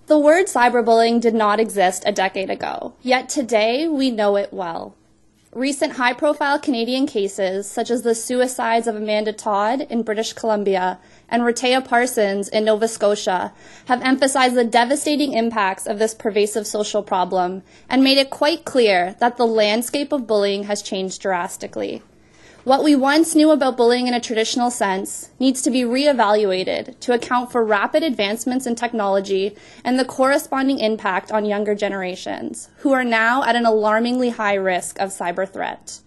The word cyberbullying did not exist a decade ago, yet today we know it well. Recent high-profile Canadian cases, such as the suicides of Amanda Todd in British Columbia and Rhea Parsons in Nova Scotia, have emphasized the devastating impacts of this pervasive social problem and made it quite clear that the landscape of bullying has changed drastically. What we once knew about bullying in a traditional sense needs to be reevaluated to account for rapid advancements in technology and the corresponding impact on younger generations, who are now at an alarmingly high risk of cyber threat.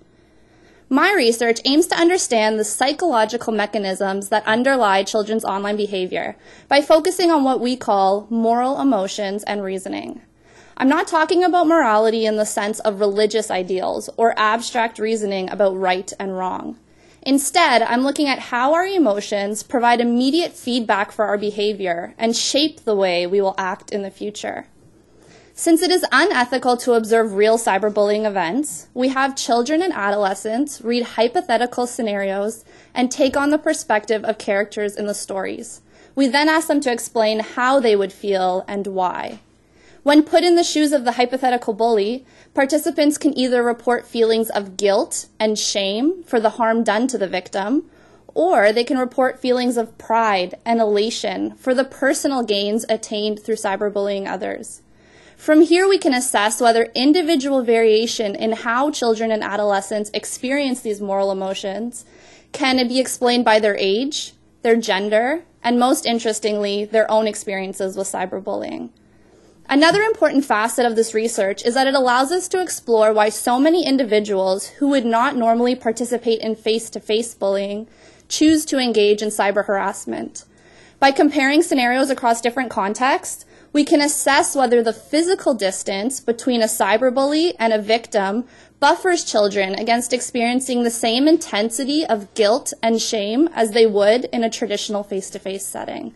My research aims to understand the psychological mechanisms that underlie children's online behavior by focusing on what we call moral emotions and reasoning. I'm not talking about morality in the sense of religious ideals or abstract reasoning about right and wrong. Instead, I'm looking at how our emotions provide immediate feedback for our behavior and shape the way we will act in the future. Since it is unethical to observe real cyberbullying events, we have children and adolescents read hypothetical scenarios and take on the perspective of characters in the stories. We then ask them to explain how they would feel and why. When put in the shoes of the hypothetical bully, participants can either report feelings of guilt and shame for the harm done to the victim, or they can report feelings of pride and elation for the personal gains attained through cyberbullying others. From here, we can assess whether individual variation in how children and adolescents experience these moral emotions can be explained by their age, their gender, and most interestingly, their own experiences with cyberbullying. Another important facet of this research is that it allows us to explore why so many individuals who would not normally participate in face-to-face bullying choose to engage in cyber harassment. By comparing scenarios across different contexts, we can assess whether the physical distance between a cyberbully and a victim buffers children against experiencing the same intensity of guilt and shame as they would in a traditional face-to-face setting.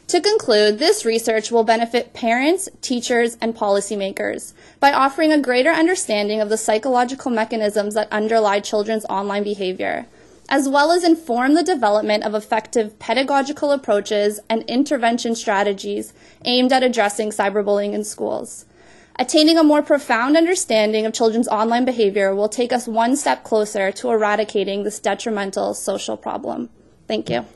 To conclude, this research will benefit parents, teachers, and policymakers by offering a greater understanding of the psychological mechanisms that underlie children's online behavior, as well as inform the development of effective pedagogical approaches and intervention strategies aimed at addressing cyberbullying in schools. Attaining a more profound understanding of children's online behavior will take us one step closer to eradicating this detrimental social problem. Thank you.